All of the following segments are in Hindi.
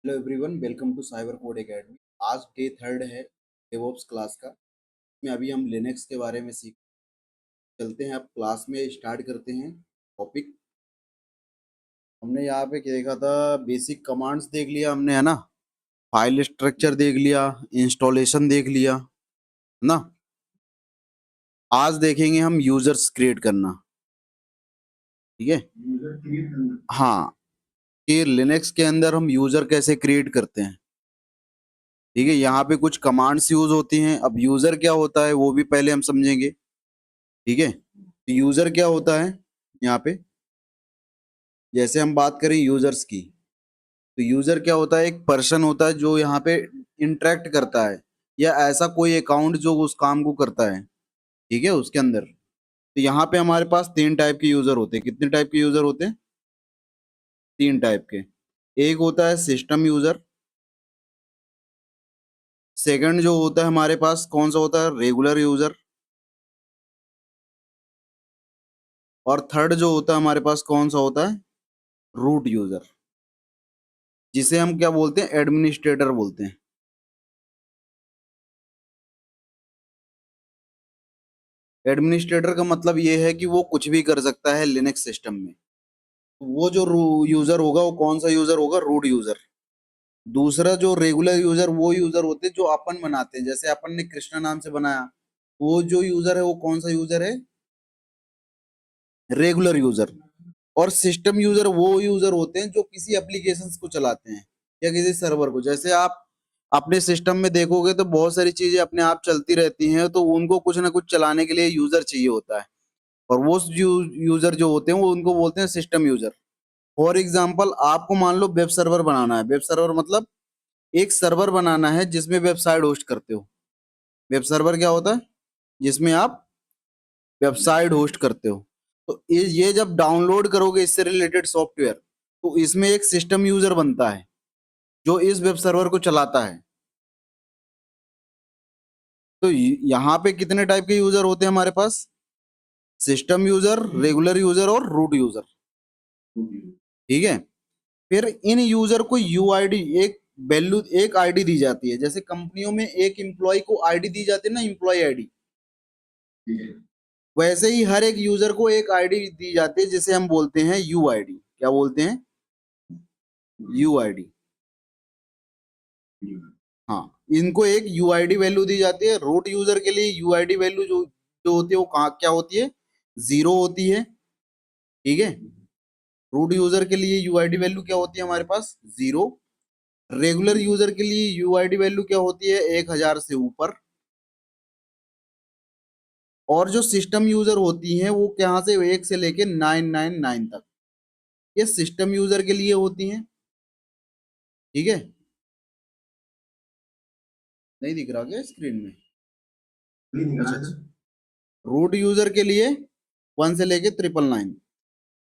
Hello everyone, welcome to cyber code academy. आज डे थर्ड है डेवऑप्स क्लास का। इसमें अभी हम लिनक्स के बारे में सीख चलते हैं। अब क्लास में स्टार्ट करते हैं टॉपिक। हमने यहाँ पे क्या देखा था, बेसिक कमांड्स देख लिया हमने, है ना। फाइल स्ट्रक्चर देख लिया, इंस्टॉलेशन देख लिया, है ना। आज देखेंगे हम यूजर्स क्रिएट करना। ठीक है, यूजर क्रिएट करना, हाँ, कि लिनक्स के अंदर हम यूजर कैसे क्रिएट करते हैं। ठीक है, यहाँ पे कुछ कमांड्स यूज होती हैं। अब यूजर क्या होता है वो भी पहले हम समझेंगे। ठीक है, तो यूजर क्या होता है यहाँ पे, जैसे हम बात करें यूजर्स की, तो यूजर क्या होता है, एक पर्सन होता है जो यहाँ पे इंटरेक्ट करता है, या ऐसा कोई अकाउंट जो उस काम को करता है। ठीक है, उसके अंदर तो यहाँ पे हमारे पास तीन टाइप के यूजर होते हैं। कितने टाइप के यूजर होते हैं? तीन टाइप के। एक होता है सिस्टम यूजर। सेकंड जो होता है हमारे पास कौन सा होता है, रेगुलर यूजर। और थर्ड जो होता है हमारे पास कौन सा होता है, रूट यूजर, जिसे हम क्या बोलते हैं, एडमिनिस्ट्रेटर बोलते हैं। एडमिनिस्ट्रेटर का मतलब ये है कि वो कुछ भी कर सकता है लिनक्स सिस्टम में। वो जो यूजर होगा वो कौन सा यूजर होगा, रूट यूजर। दूसरा जो रेगुलर यूजर, वो यूजर होते हैं जो अपन बनाते हैं, जैसे अपन ने कृष्णा नाम से बनाया, वो जो यूजर है वो कौन सा यूजर है, रेगुलर यूजर। और सिस्टम यूजर वो यूजर होते हैं जो किसी एप्लीकेशंस को चलाते हैं या किसी सर्वर को। जैसे आप अपने सिस्टम में देखोगे तो बहुत सारी चीजें अपने आप चलती रहती हैं, तो उनको कुछ ना कुछ चलाने के लिए यूजर चाहिए होता है। और वो यूजर जो होते हैं वो उनको बोलते हैं सिस्टम यूजर। फॉर एग्जाम्पल, आपको मान लो वेब सर्वर बनाना है। वेब सर्वर मतलब एक सर्वर बनाना है जिसमें वेबसाइट होस्ट करते हो। वेब सर्वर क्या होता है, जिसमें आप वेबसाइट होस्ट करते हो। तो ये जब डाउनलोड करोगे इससे रिलेटेड सॉफ्टवेयर, तो इसमें एक सिस्टम यूजर बनता है जो इस वेब सर्वर को चलाता है। तो यहाँ पे कितने टाइप के यूजर होते हैं हमारे पास, सिस्टम यूजर, रेगुलर यूजर और रूट यूजर। ठीक है, फिर इन यूजर को यूआईडी, एक वैल्यू, एक आईडी दी जाती है। जैसे कंपनियों में एक एम्प्लॉय को आईडी दी जाती है ना, एम्प्लॉय आईडी। वैसे ही हर एक यूजर को एक आईडी दी जाती है जिसे हम बोलते हैं यूआईडी। क्या बोलते हैं, यूआईडी। हाँ, इनको एक यूआईडी वैल्यू दी जाती है। रूट यूजर के लिए यूआईडी वैल्यू जो जो होती है वो कहाँ क्या होती है, जीरो होती है। ठीक है, रूट यूजर के लिए यूआईडी वैल्यू क्या होती है हमारे पास, जीरो। रेगुलर यूजर के लिए यूआईडी वैल्यू क्या होती है, 1000 से ऊपर। और जो सिस्टम यूजर होती हैं वो कहाँ से, 1 से लेके 999 तक, ये सिस्टम यूजर के लिए होती हैं। ठीक है, नहीं दिख रहा क्या स्क्रीन में? नहीं दिख रहा है। रूट यूजर के लिए 1 से लेके 999।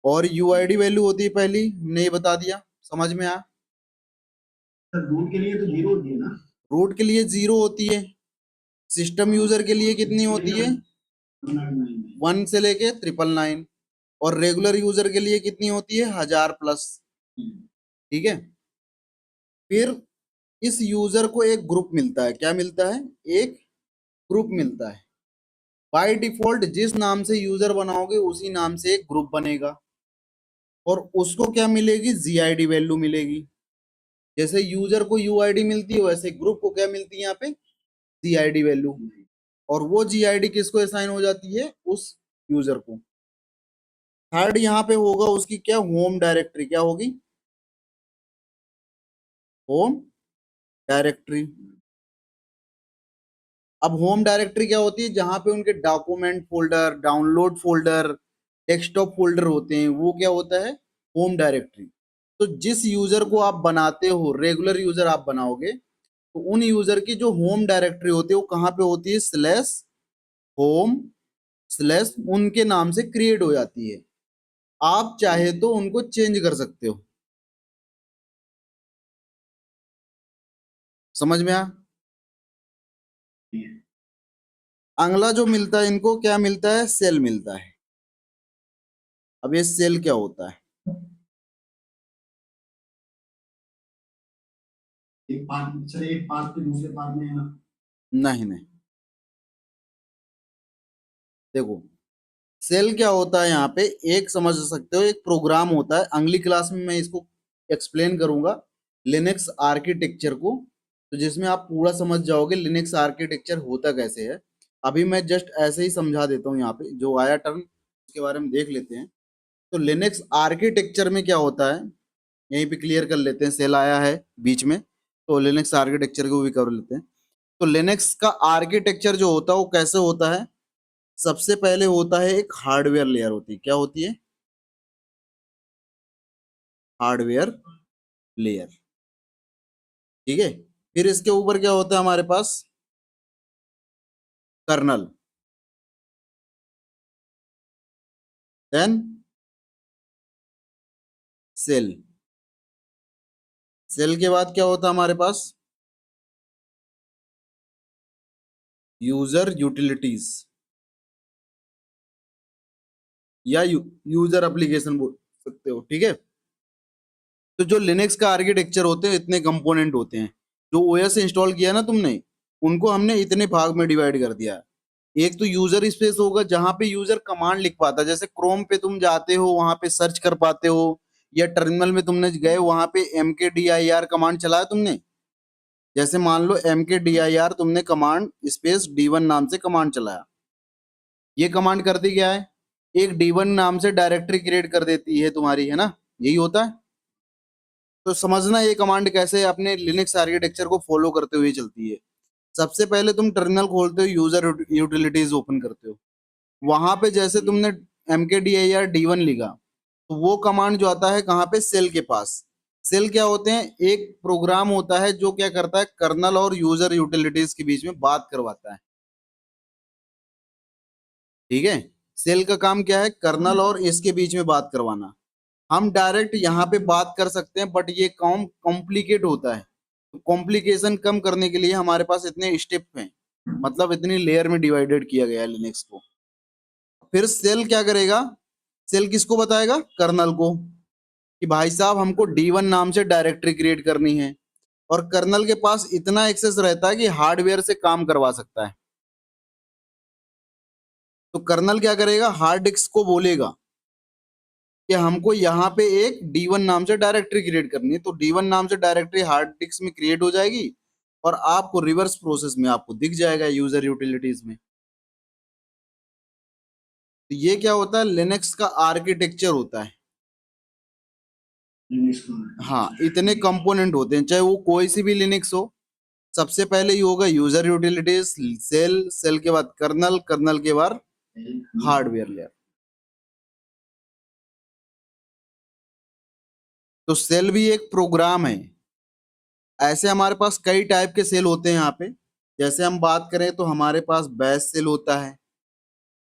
और यूआईडी वैल्यू होती है पहली, हमने ये बता दिया, समझ में आया। रूट के लिए तो जीरो होती है ना, रूट के लिए जीरो होती है। सिस्टम यूजर के लिए कितनी होती है, 1 से लेके 999। और रेगुलर यूजर के लिए कितनी होती है, 1000 प्लस। ठीक है, फिर इस यूजर को एक ग्रुप मिलता है। क्या मिलता है, एक ग्रुप मिलता है। बाय डिफॉल्ट जिस नाम से यूजर बनाओगे उसी नाम से एक ग्रुप बनेगा। और उसको क्या मिलेगी, जीआईडी वैल्यू मिलेगी। जैसे यूजर को यूआईडी मिलती है वैसे ग्रुप को क्या मिलती है यहाँ पे, जीआईडी वैल्यू। और वो जीआईडी किसको असाइन हो जाती है, उस यूजर को। थर्ड यहाँ पे होगा उसकी क्या, होम डायरेक्टरी। क्या होगी, होम डायरेक्टरी। अब होम डायरेक्टरी क्या होती है, जहां पे उनके document folder, download folder, desktop folder होते हैं, वो क्या होता है, होम डायरेक्टरी। तो जिस यूजर को आप बनाते हो, रेगुलर यूजर आप बनाओगे, तो उन यूजर की जो होम डायरेक्टरी होती है वो कहाँ पे होती है, स्लैश होम स्लैश उनके नाम से क्रिएट हो जाती है। आप चाहे तो उनको चेंज कर सकते हो। समझ में आया? अगला जो मिलता है इनको, क्या मिलता है, सेल मिलता है। अब ये सेल क्या होता है, एक पार्ट सर, एक पार्ट के दूसरे पार्ट में है ना? नहीं नहीं, देखो सेल क्या होता है यहाँ पे, एक समझ सकते हो, एक प्रोग्राम होता है। अगली क्लास में मैं इसको एक्सप्लेन करूंगा लिनक्स आर्किटेक्चर को, तो जिसमें आप पूरा समझ जाओगे लिनक्स आर्किटेक्चर होता कैसे है। अभी मैं जस्ट ऐसे ही समझा देता हूँ, यहाँ पे जो आया टर्म उसके बारे में देख लेते हैं। तो लिनक्स आर्किटेक्चर में क्या होता है, यहीं पे क्लियर कर लेते हैं, सेल आया है बीच में, तो लिनक्स आर्किटेक्चर को भी कर लेते हैं। तो लिनक्स का आर्किटेक्चर जो होता है वो कैसे होता है, सबसे पहले होता है एक हार्डवेयर लेयर होती है। क्या होती है? Hardware layer. ठीक है, फिर इसके ऊपर क्या होता है हमारे पास? कर्नल। Then shell. सेल के बाद क्या होता है हमारे पास? यूजर यूटिलिटीज या यूजर एप्लीकेशन बोल सकते हो। ठीक है, तो जो लिनक्स का आर्किटेक्चर होते हैं इतने कंपोनेंट होते हैं। जो ओएस इंस्टॉल किया ना तुमने, उनको हमने इतने भाग में डिवाइड कर दिया है। एक तो यूजर स्पेस होगा जहां पे यूजर कमांड लिख पाता है, जैसे क्रोम पे तुम जाते हो वहां पे सर्च कर पाते हो, या टर्मिनल में तुमने गए वहां पे mkdir कमांड चलाया तुमने। जैसे मान लो mkdir तुमने कमांड स्पेस d1 नाम से कमांड चलाया, ये कमांड करती क्या है? एक d1 नाम से डायरेक्टरी क्रिएट कर देती है तुम्हारी, है ना? यही होता है। तो समझना ये कमांड कैसे अपने लिनक्स आर्किटेक्चर को फॉलो करते हुए चलती है। सबसे पहले तुम टर्मिनल खोलते हो, यूजर यूटिलिटीज ओपन करते हो, वहां पे जैसे तुमने mkdir d1 लिखा, तो वो कमांड जो आता है कहाँ पे? सेल के पास। सेल क्या होते हैं? एक प्रोग्राम होता है जो क्या करता है, कर्नल और यूजर यूटिलिटीज के बीच में बात करवाता है। ठीक है, सेल का काम क्या है? कर्नल और इसके बीच में बात करवाना। हम डायरेक्ट यहाँ पे बात कर सकते हैं, बट ये काम कॉम्प्लिकेट होता है। कॉम्प्लिकेशन कम करने के लिए हमारे पास इतने स्टेप हैं, मतलब इतनी लेयर में डिवाइडेड किया गया है लिनक्स को। फिर सेल क्या करेगा? सेल किसको बताएगा? कर्नल को, कि भाई साहब हमको d1 नाम से डायरेक्टरी क्रिएट करनी है। और कर्नल के पास इतना एक्सेस रहता है कि हार्डवेयर से काम करवा सकता है। तो कर्नल क्या करेगा? हार्ड डिस्क को बोलेगा कि हमको यहाँ पे एक d1 नाम से डायरेक्टरी क्रिएट करनी है, तो d1 नाम से डायरेक्टरी हार्ड डिस्क में क्रिएट हो जाएगी, और आपको रिवर्स प्रोसेस में आपको दिख जाएगा यूजर यूटिलिटीज में। तो ये क्या होता है? लिनक्स का आर्किटेक्चर होता है। हाँ, इतने कंपोनेंट होते हैं, चाहे वो कोई सी भी लिनक्स हो। सबसे पहले ही होगा यूजर यूटिलिटीज, सेल, सेल के बाद कर्नल, कर्नल के बाद हार्डवेयर लेयर। तो सेल भी एक प्रोग्राम है। ऐसे हमारे पास कई टाइप के सेल होते हैं यहाँ पे। जैसे हम बात करें तो हमारे पास बैश सेल होता है,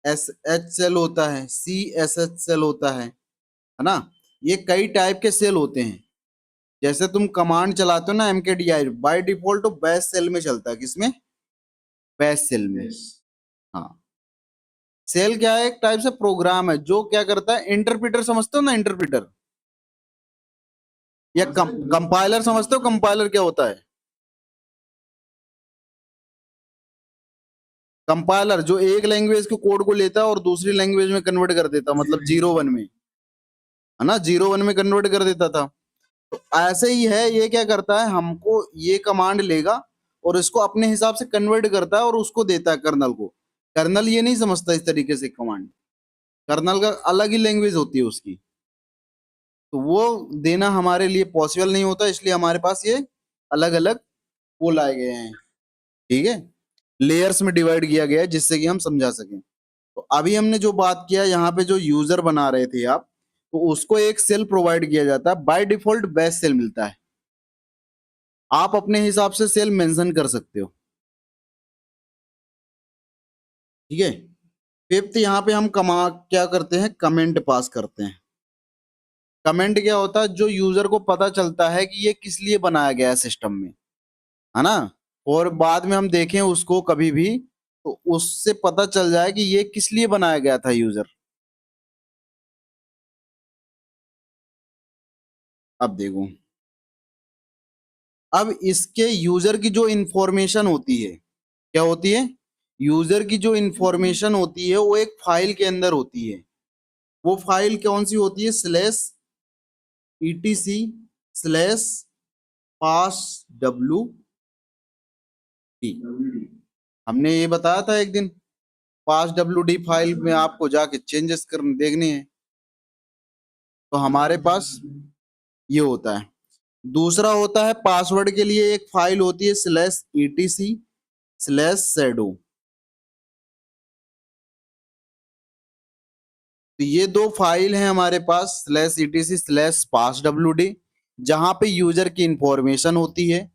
एस एच सेल होता है, सी एस एच सेल होता है ना? ये कई टाइप के सेल होते हैं। जैसे तुम कमांड चलाते हो ना mkdir, बाय डिफॉल्ट तो बैश सेल में चलता है। किसमें? बैश सेल में। हाँ, सेल क्या है? एक टाइप से प्रोग्राम है जो क्या करता है, इंटरप्रीटर समझते हो ना? इंटरप्रीटर या कंपाइलर समझते हो? कंपाइलर क्या होता है? कंपाइलर जो एक लैंग्वेज के कोड को लेता है और दूसरी लैंग्वेज में कन्वर्ट कर देता, मतलब 0 1 में, है ना? 0 1 में कन्वर्ट कर देता था। तो ऐसे ही है, ये क्या करता है, हमको ये कमांड लेगा और इसको अपने हिसाब से कन्वर्ट करता है और उसको देता है कर्नल को। कर्नल ये नहीं समझता इस तरीके से कमांड, कर्नल का अलग ही लैंग्वेज होती है उसकी। तो वो देना हमारे लिए पॉसिबल नहीं होता, इसलिए हमारे पास ये अलग अलग वो लाए गए हैं। ठीक है, लेयर्स में डिवाइड किया गया है जिससे कि हम समझा सकें। तो अभी हमने जो बात किया यहाँ पे, जो यूजर बना रहे थे आप, तो उसको एक सेल प्रोवाइड किया जाता है, बाय डिफॉल्ट बेस सेल मिलता है। आप अपने हिसाब से सेल मेंशन कर सकते हो। ठीक है, फिफ्थ यहाँ पे हम कमा क्या करते हैं, कमेंट पास करते हैं। कमेंट क्या होता है? जो यूजर को पता चलता है कि ये किस लिए बनाया गया है सिस्टम में, है ना? और बाद में हम देखें उसको कभी भी, तो उससे पता चल जाए कि ये किस लिए बनाया गया था यूजर। अब देखो, अब इसके यूजर की जो इंफॉर्मेशन होती है, क्या होती है, यूजर की जो इंफॉर्मेशन होती है वो एक फाइल के अंदर होती है। वो फाइल कौन सी होती है, slash etc slash pass W D. हमने ये बताया था एक दिन, पास डब्ल्यू डी फाइल में आपको जाके चेंजेस कर देखने हैं। तो हमारे पास ये होता है। दूसरा होता है पासवर्ड के लिए एक फाइल होती है स्लैश ईटीसी स्लैश शैडो। तो ये दो फाइल हैं हमारे पास, slash etc slash pass W D, जहां पे यूजर की इंफॉर्मेशन होती है,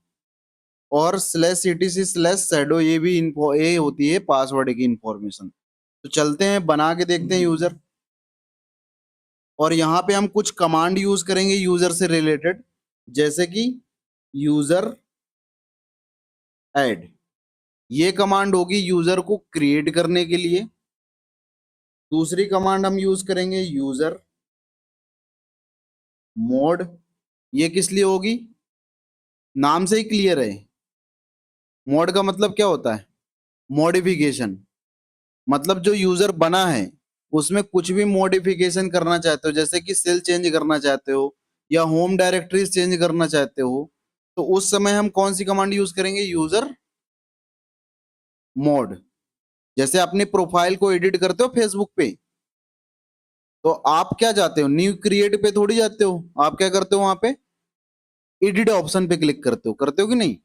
और स्लैश ईटीसी स्लैश शैडो ये भी इन्फो ये होती है पासवर्ड की इंफॉर्मेशन। तो चलते हैं बना के देखते हैं यूजर। और यहाँ पे हम कुछ कमांड यूज करेंगे यूजर से रिलेटेड, जैसे कि यूजर ऐड। ये कमांड होगी यूजर को क्रिएट करने के लिए। दूसरी कमांड हम यूज करेंगे यूजर मोड। ये किस लिए होगी, नाम से ही क्लियर है। मोड का मतलब क्या होता है, मॉडिफिकेशन। मतलब जो यूजर बना है उसमें कुछ भी मॉडिफिकेशन करना चाहते हो, जैसे कि सेल चेंज करना चाहते हो या होम डायरेक्टरी चेंज करना चाहते हो, तो उस समय हम कौन सी कमांड यूज करेंगे, यूजर मोड। जैसे अपनी प्रोफाइल को एडिट करते हो फेसबुक पे, तो आप क्या जाते हो, न्यू क्रिएट पे थोड़ी जाते हो, आप क्या करते हो, वहां पे एडिट ऑप्शन पे क्लिक करते हो कि नहीं।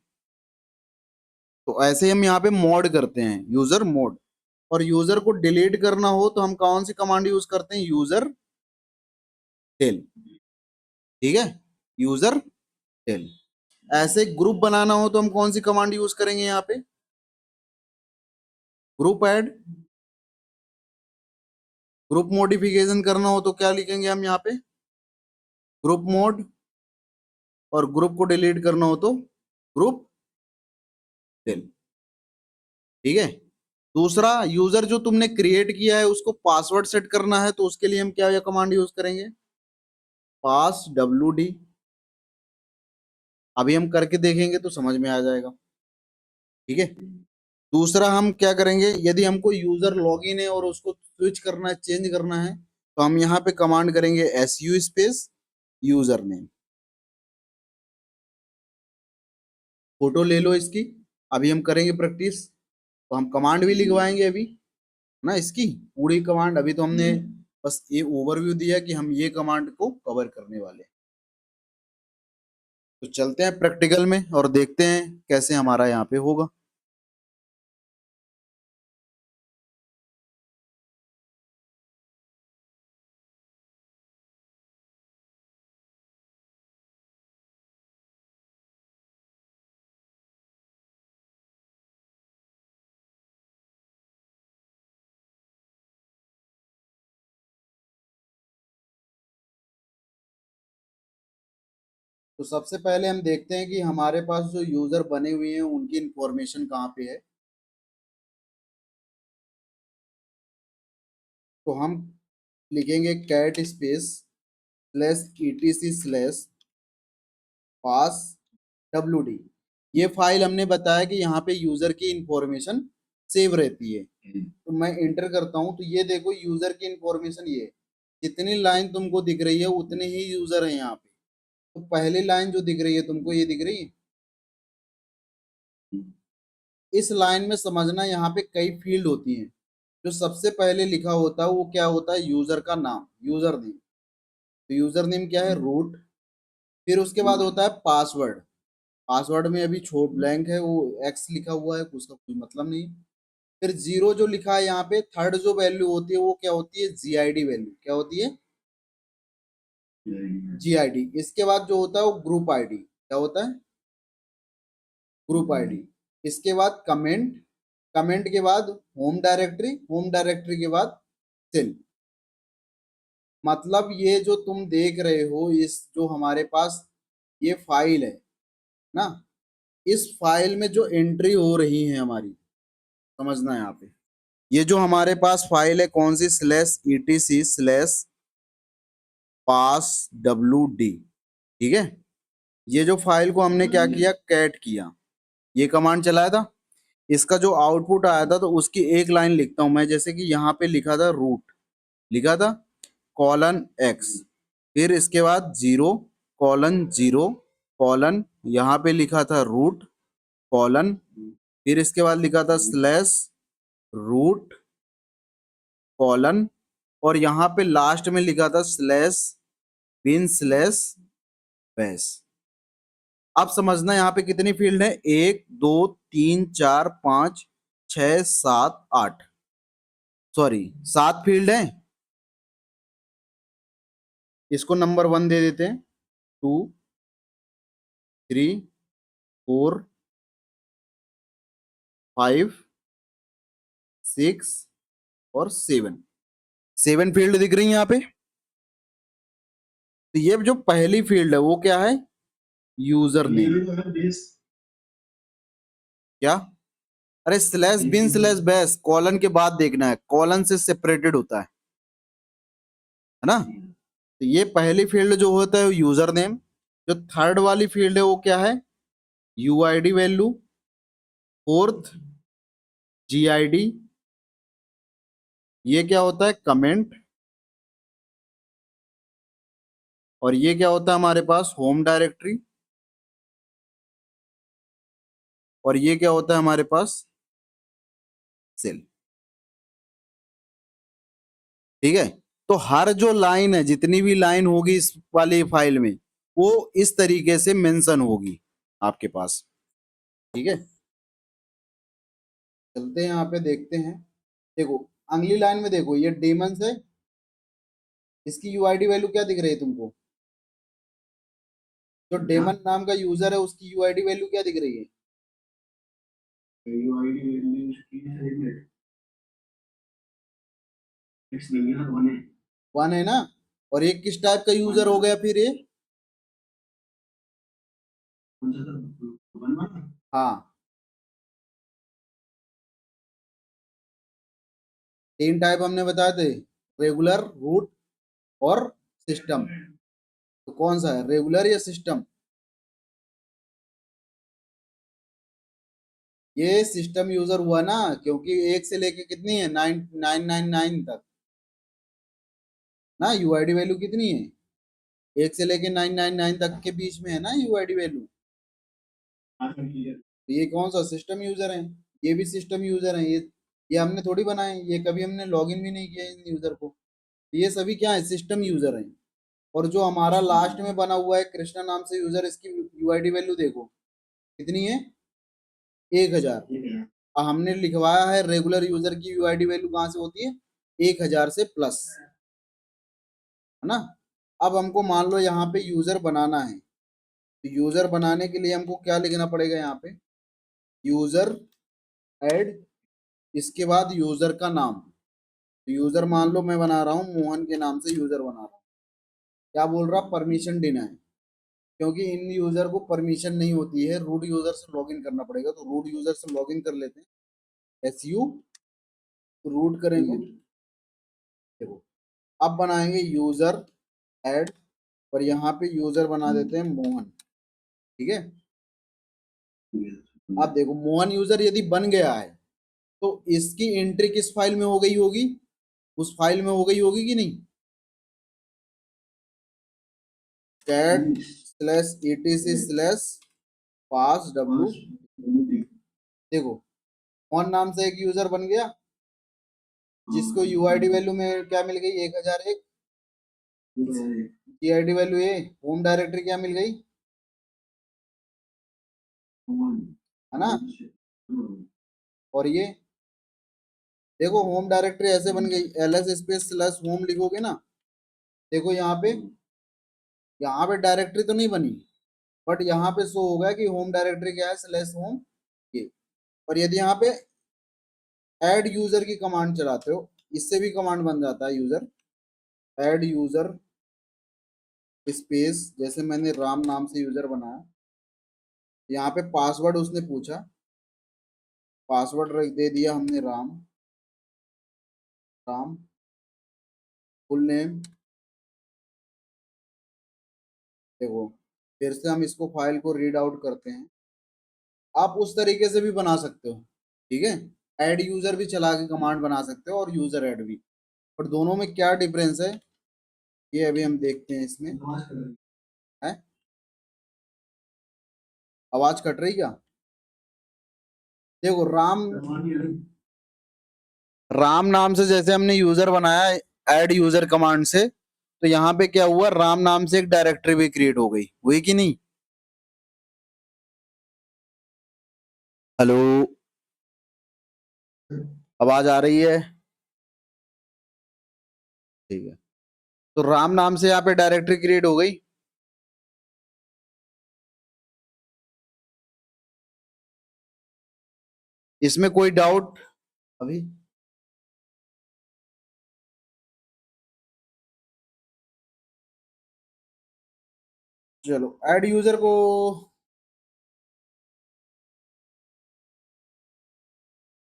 तो ऐसे हम यहाँ पे मोड करते हैं, यूजर मोड। और यूजर को डिलीट करना हो तो हम कौन सी कमांड यूज करते हैं, यूजर टेल। ठीक है, यूजर टेल। ऐसे ग्रुप बनाना हो तो हम कौन सी कमांड यूज करेंगे, यहाँ पे ग्रुप ऐड। ग्रुप मॉडिफिकेशन करना हो तो क्या लिखेंगे हम यहाँ पे, ग्रुप मोड। और ग्रुप को डिलीट करना हो तो ग्रुप टेल। ठीक है। दूसरा, यूजर जो तुमने क्रिएट किया है उसको पासवर्ड सेट करना है, तो उसके लिए हम क्या कमांड यूज करेंगे, पास डब्ल्यू डी। अभी हम करके देखेंगे तो समझ में आ जाएगा। ठीक है। दूसरा हम क्या करेंगे, यदि हमको यूजर लॉगिन है और उसको स्विच करना है, चेंज करना है, तो हम यहाँ पे कमांड करेंगे S U space user name. Photo ले लो इसकी, अभी हम करेंगे प्रैक्टिस, तो हम कमांड भी लिखवाएंगे अभी ना, इसकी पूरी कमांड। अभी तो हमने बस ये ओवरव्यू दिया कि हम ये कमांड को कवर करने वाले हैं। तो चलते हैं प्रैक्टिकल में और देखते हैं कैसे हमारा यहाँ पे होगा। तो सबसे पहले हम देखते हैं कि हमारे पास जो यूजर बने हुए हैं उनकी इंफॉर्मेशन कहाँ पे है। तो हम लिखेंगे cat space slash etc slash pass W D. ये फाइल हमने बताया कि यहाँ पे यूजर की इंफॉर्मेशन सेव रहती है। तो मैं इंटर करता हूँ, तो ये देखो यूजर की इंफॉर्मेशन ये जितनी लाइन तुमको दिख रही है उतने ही यूजर है यहाँ पे। तो पहली लाइन जो दिख रही है तुमको, ये दिख रही है, इस लाइन में समझना यहाँ पे कई फील्ड होती हैं। जो सबसे पहले लिखा होता है वो क्या होता है, यूजर का नाम, यूजर नेम। तो यूजर नेम क्या है, रूट। फिर उसके बाद होता है पासवर्ड। पासवर्ड में अभी छोड़ ब्लैंक है, वो एक्स लिखा हुआ है, उसका कोई मतलब नहीं। फिर जीरो जो लिखा है यहाँ पे, थर्ड जो वैल्यू होती है वो क्या होती है, जीआईडी वैल्यू। क्या होती है, जीआईडी। इसके बाद जो होता है वो ग्रुप आईडी। क्या होता है, ग्रुप आईडी। इसके बाद कमेंट, कमेंट के बाद होम डायरेक्टरी, होम डायरेक्टरी के बाद सेल। मतलब ये जो तुम देख रहे हो, इस जो हमारे पास ये फाइल है ना, इस फाइल में जो एंट्री हो रही है हमारी, समझना है यहाँ पे, ये जो हमारे पास फाइल है कौन सी, slash etc slash pass W D. ठीक है। ये जो फाइल को हमने क्या किया, कैट किया, ये कमांड चलाया था, इसका जो आउटपुट आया था तो उसकी एक लाइन लिखता हूं मैं, जैसे कि यहाँ पे लिखा था रूट, लिखा था कॉलन एक्स, फिर इसके बाद 0:0 कॉलन, यहाँ पे लिखा था रूट कॉलन, फिर इसके बाद लिखा था स्लैश रूट कॉलन, और यहाँ पे लास्ट में लिखा था स्लैश बिन स्लैश बैश। अब समझना यहाँ पे कितनी फील्ड है, 1 2 3 4 5 6 7 8, सॉरी 7 फील्ड है। इसको नंबर 1 दे देते हैं, 2 3 4 5 6 और 7 फील्ड दिख रही है यहाँ पे। तो ये जो पहली फील्ड है वो क्या है, यूजर नेम। क्या, अरे slash bin slash bash colon के बाद देखना है, कॉलन से सेपरेटेड होता है ना। तो ये पहली फील्ड जो होता है यूजर नेम। जो थर्ड वाली फील्ड है वो क्या है, यूआईडी वैल्यू, फोर्थ जीआईडी, ये क्या होता है कमेंट, और ये क्या होता है हमारे पास होम डायरेक्टरी, और ये क्या होता है हमारे पास सेल। ठीक है, तो हर जो लाइन है, जितनी भी लाइन होगी इस वाली फाइल में, वो इस तरीके से मेंशन होगी आपके पास। ठीक है, चलते हैं यहाँ पे देखते हैं। देखो अगली लाइन में देखो, ये डेमन है, इसकी यूआईडी वैल्यू क्या दिख रही है तुमको, जो डेमन नाम का यूजर है उसकी यूआईडी वैल्यू क्या दिख रही है, यूआईडी वैल्यू 1 है ना। और ये किस टाइप का यूजर हो गया फिर ये, हाँ 3 टाइप हमने बताए थे, रेगुलर, रूट और सिस्टम। तो कौन सा है, रेगुलर या सिस्टम, ये सिस्टम यूजर हुआ ना, क्योंकि 1 से लेके कितनी है 9999 तक ना, यूआईडी वैल्यू कितनी है, 1 से लेके 999 तक के बीच में है ना यूआईडी वैल्यू। तो ये कौन सा सिस्टम यूजर है, ये भी सिस्टम यूजर है, ये हमने थोड़ी बनाए, ये कभी हमने लॉगिन भी नहीं किया इन यूजर को। तो ये सभी क्या है, सिस्टम यूजर हैं। और जो हमारा लास्ट में बना हुआ है कृष्णा नाम से यूजर, इसकी यूआईडी वैल्यू देखो कितनी है, 1000। हमने लिखवाया है रेगुलर यूजर की यूआईडी वैल्यू कहाँ से होती है, 1000 से प्लस, है ना। अब हमको मान लो यहाँ पे यूजर बनाना है, तो यूजर बनाने के लिए हमको क्या लिखना पड़ेगा, यहाँ पे यूजर ऐड, इसके बाद यूजर का नाम। तो यूजर मान लो मैं बना रहा हूँ मोहन के नाम से यूजर बना रहा हूँ, क्या बोल रहा, परमिशन देना है, क्योंकि इन यूजर को परमिशन नहीं होती है, रूट यूजर से लॉगिन करना पड़ेगा। तो रूट यूजर से लॉगिन कर लेते हैं, SU रूट करेंगे। देखो अब बनाएंगे यूजर ऐड, और यहाँ पे यूजर बना देते हैं मोहन। ठीक है, अब देखो मोहन यूजर यदि बन गया है, तो इसकी एंट्री किस फाइल में हो गई होगी, उस फाइल में हो गई होगी कि नहीं, कैट स्लैश etc स्लैश पास w। देखो मोहन नाम से एक यूजर बन गया, जिसको यूआईडी वैल्यू में क्या मिल गई, 1001, जीआईडी वैल्यू ये, होम डायरेक्टरी क्या मिल गई, है ना। और ये देखो होम डायरेक्टरी ऐसे बन गई, ls स्पेस स्लैश होम लिखोगे ना, देखो यहाँ पे डायरेक्टरी तो नहीं बनी, बट यहाँ पे शो होगा कि होम डायरेक्टरी क्या है, स्लैश होम ये। और यदि यहाँ पे ऐड यूजर की कमांड चलाते हो, इससे भी कमांड बन जाता है यूजर, ऐड यूजर स्पेस, जैसे मैंने राम नाम से यूजर बनाया, यहाँ पे पासवर्ड उसने पूछा, पासवर्ड रख दे दिया हमने राम, राम फुल नेम, देखो फिर से हम इसको फाइल को रीड आउट करते हैं। आप उस तरीके से भी बना सकते हो, ठीक है। ऐड यूजर भी चला के कमांड बना सकते हो और यूजर ऐड भी। पर दोनों में क्या डिफरेंस है ये अभी हम देखते हैं इसमें। है आवाज कट रही क्या? देखो राम नाम से जैसे हमने यूजर बनाया ऐड यूजर कमांड से, तो यहाँ पे क्या हुआ, राम नाम से एक डायरेक्टरी भी क्रिएट हो गई, हुई कि नहीं? हेलो, आवाज आ रही है? ठीक है। तो राम नाम से यहाँ पे डायरेक्टरी क्रिएट हो गई। इसमें कोई डाउट अभी? चलो ऐड यूजर को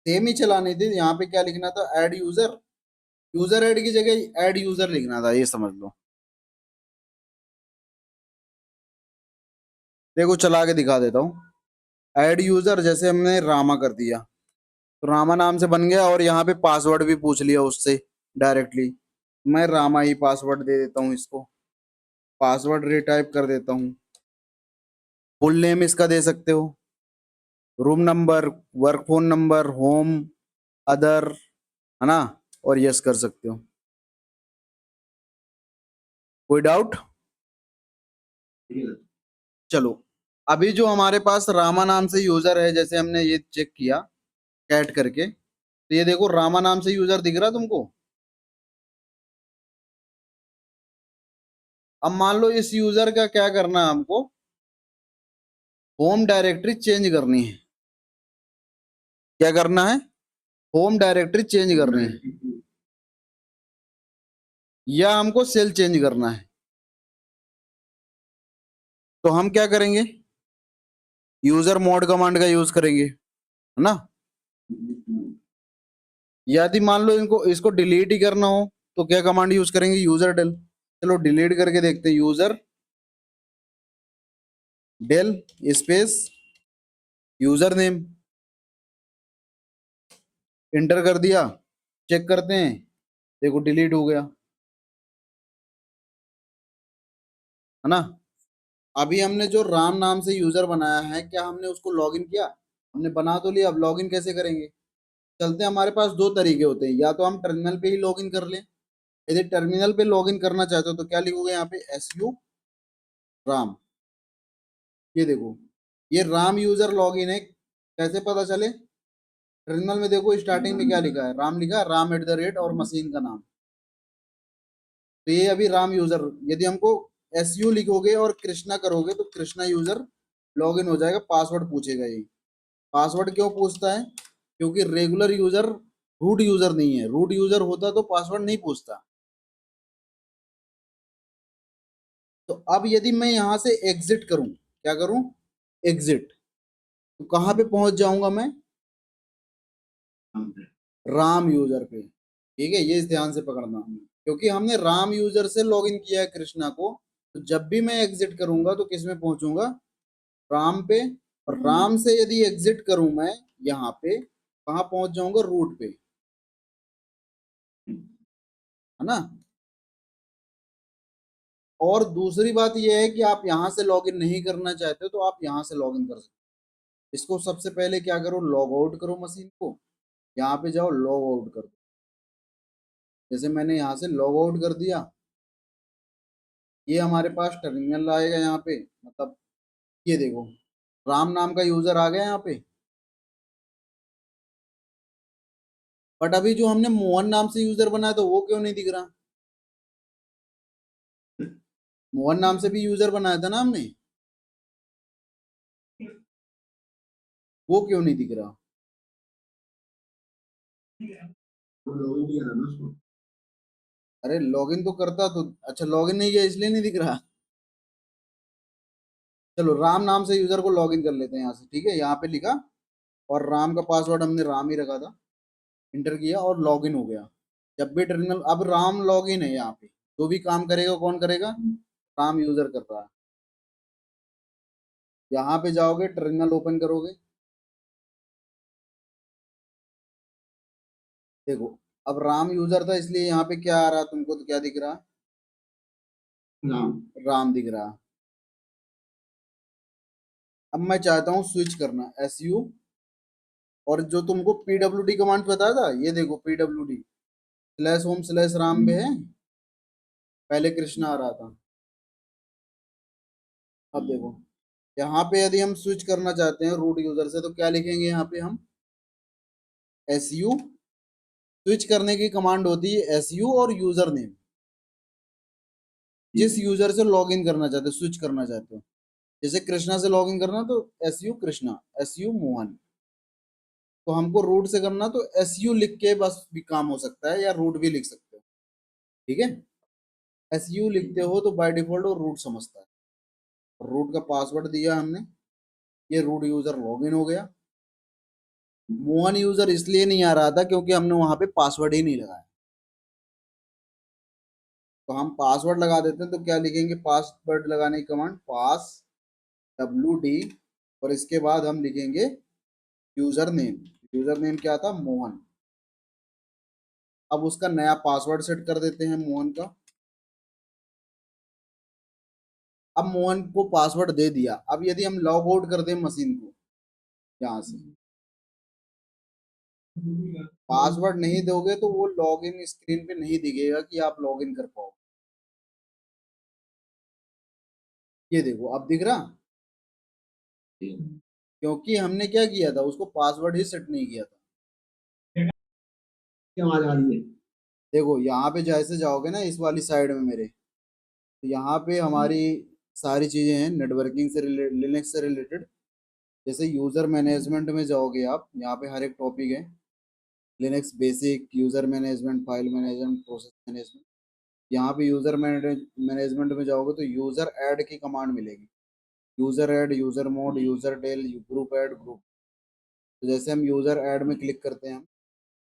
सेम ही चलानी थी। यहाँ पे क्या लिखना था, ऐड यूजर। यूजर ऐड की जगह ऐड यूजर लिखना था, ये समझ लो। देखो चला के दिखा देता हूँ। ऐड यूजर जैसे हमने रामा कर दिया, तो रामा नाम से बन गया, और यहाँ पे पासवर्ड भी पूछ लिया उससे डायरेक्टली। मैं रामा ही पासवर्ड दे देता हूँ इसको। पासवर्ड रिटाइप कर देता हूँ। फुल नेम इसका दे सकते हो, room number, work phone number, home, other, है ना, और यस कर सकते हो। कोई डाउट? चलो अभी जो हमारे पास रामा नाम से यूजर है, जैसे हमने ये चेक किया कैट करके, तो ये देखो रामा नाम से यूजर दिख रहा तुमको। अब मान लो इस यूजर का क्या करना है हमको, होम डायरेक्टरी चेंज करनी है। क्या करना है? होम डायरेक्टरी चेंज करनी है, या हमको सेल चेंज करना है। तो हम क्या करेंगे, यूजर मोड कमांड का यूज करेंगे, है ना। यदि मान लो इनको इसको डिलीट ही करना हो, तो क्या कमांड यूज करेंगे, यूजर डेल। चलो डिलीट करके देखते हैं, user del space user name, enter कर दिया। चेक करते हैं, देखो डिलीट हो गया, है ना। अभी हमने जो राम नाम से यूजर बनाया है, क्या हमने उसको लॉगिन किया? हमने बना तो लिया, अब लॉगिन कैसे करेंगे? चलते हैं, हमारे पास दो तरीके होते हैं, या तो हम टर्मिनल पे ही लॉगिन कर लें। यदि टर्मिनल पे लॉगिन करना चाहते हो तो क्या लिखोगे यहाँ पे, SU राम। ये देखो, ये राम यूजर लॉगिन है। कैसे पता चले? टर्मिनल में देखो स्टार्टिंग में क्या लिखा है, राम लिखा है, राम एट द रेट और मशीन का नाम। तो ये अभी राम यूजर, यदि हमको SU लिखोगे और कृष्णा करोगे तो कृष्णा यूजर लॉगिन हो जाएगा, पासवर्ड पूछेगा ये। पासवर्ड क्यों पूछता है? क्योंकि रेगुलर यूजर रूट यूजर नहीं है, रूट यूजर होता तो पासवर्ड नहीं पूछता। तो अब यदि मैं यहां से एग्जिट करूं, क्या करूं, एग्जिट, तो कहां पे पहुंच जाऊंगा मैं, राम यूजर पे। ठीक है, ये ध्यान से पकड़ना, क्योंकि हमने राम यूजर से लॉगिन किया है कृष्णा को। तो जब भी मैं एग्जिट करूंगा तो किस में पहुंचूंगा, राम पे। और राम से यदि एग्जिट करूं मैं यहाँ पे, कहाँ पहुंच जाऊंगा, रूट पे, है ना। और दूसरी बात यह है कि आप यहाँ से लॉगिन नहीं करना चाहते तो आप यहाँ से लॉगिन कर सकते हो। इसको सबसे पहले क्या करो, लॉग आउट करो मशीन को, यहाँ पे जाओ लॉग आउट कर दो। जैसे मैंने यहाँ से लॉग आउट कर दिया, ये हमारे पास टर्मिनल आएगा यहाँ पे, मतलब ये देखो राम नाम का यूजर आ गया यहाँ पे। बट अभी जो हमने मोहन नाम से यूजर बनाया तो वो क्यों नहीं दिख रहा? मोहन नाम से भी यूजर बनाया था ना हमने, वो क्यों नहीं दिख रहा? अरे लॉगिन तो करता तो, अच्छा लॉगिन नहीं किया इसलिए नहीं दिख रहा। चलो राम नाम से यूजर को लॉगिन कर लेते हैं यहाँ से, ठीक है। यहाँ पे लिखा, और राम का पासवर्ड हमने राम ही रखा था, इंटर किया और लॉगिन हो गया। जब भी टर्मिनल, अब राम लॉगिन है यहाँ पे, जो भी काम करेगा कौन करेगा, राम यूजर कर रहा है। यहाँ पे जाओगे, टर्मिनल ओपन करोगे, देखो अब राम यूजर था इसलिए यहाँ पे क्या आ रहा, तुमको तो क्या दिख रहा, राम, राम दिख रहा। अब मैं चाहता हूँ स्विच करना, एस यू, और जो तुमको पीडब्ल्यू डी कमांड बताया था, ये देखो P W D slash home slash Ram में है, पहले कृष्णा आ रहा था। अब देखो यहाँ पे यदि हम स्विच करना चाहते हैं रूट यूजर से तो क्या लिखेंगे यहाँ पे हम, एस यू, स्विच करने की कमांड होती है एस यू और यूजर नेम, जिस यूजर से लॉग इन करना चाहते हो, स्विच करना चाहते हो। जैसे कृष्णा से लॉग इन करना तो S U Krishna, S U Mohan. तो हमको रूट से करना तो एस यू लिख के बस भी काम हो सकता है, या रूट भी लिख सकते हो, ठीक है। एस यू लिखते हो तो बाय डिफॉल्ट वो रूट समझता है। रूट का पासवर्ड दिया हमने, ये रूट यूजर लॉग इन हो गया। मोहन यूजर इसलिए नहीं आ रहा था क्योंकि हमने वहां पे पासवर्ड ही नहीं लगाया। तो हम पासवर्ड लगा देते हैं, तो क्या लिखेंगे पासवर्ड लगाने की कमांड, पास डब्ल्यू डी, और इसके बाद हम लिखेंगे यूजर नेम। यूजर नेम क्या था, मोहन। अब उसका नया पासवर्ड सेट कर देते हैं मोहन का। अब मोहन को पासवर्ड दे दिया, अब यदि हम लॉग आउट कर दें मशीन को यहाँ से, पासवर्ड नहीं दोगे तो वो लॉगिन स्क्रीन पे नहीं दिखेगा कि आप लॉगिन कर पाओ। ये देखो अब दिख रहा, क्योंकि हमने क्या किया था, उसको पासवर्ड ही सेट नहीं किया था। क्या आवाज आ रही है, देखो यहाँ पे जैसे जाओगे ना इस वाली साइड में मेरे, तो यहाँ पे हमारी सारी चीजें हैं नेटवर्किंग से रिलेटेड, लिनक्स से रिलेटेड। जैसे यूजर मैनेजमेंट में जाओगे आप, यहाँ पे हर एक टॉपिक है, Linux basic, user management, file management, process management. यहाँ पे यूजर मैनेजमेंट में जाओगे तो यूजर ऐड की कमांड मिलेगी, user add, user mod, user del, group add, group. तो जैसे हम यूजर ऐड में क्लिक करते हैं,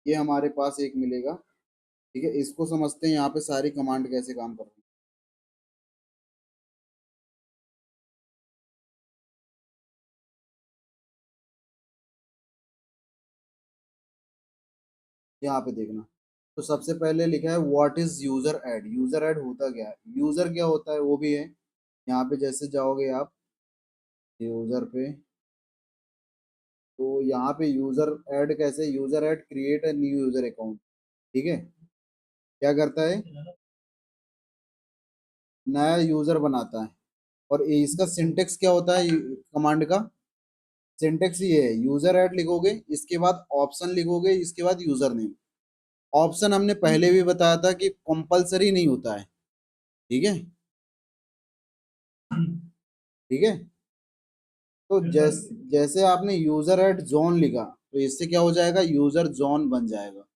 ये हमारे पास एक मिलेगा, ठीक है। इसको समझते हैं यहाँ पे सारी कमांड कैसे काम कर रही है। यहाँ पे देखना, तो सबसे पहले लिखा है what is user add. User add होता क्या है, यूजर क्या होता है वो भी है। यहाँ पे जैसे जाओगे आप यूजर पे, तो यहाँ पे यूजर ऐड कैसे, user add create a new user account, ठीक है। क्या करता है, नया यूजर बनाता है। और इसका सिंटेक्स क्या होता है कमांड का, सिंटेक्स ये है, यूजर ऐड लिखोगे, इसके बाद ऑप्शन लिखोगे, इसके बाद यूजर नेम। ऑप्शन हमने पहले भी बताया था कि कंपलसरी नहीं होता है, ठीक है, ठीक है। तो जैसे आपने यूजर ऐड जोन लिखा, तो इससे क्या हो जाएगा, यूजर जोन बन जाएगा।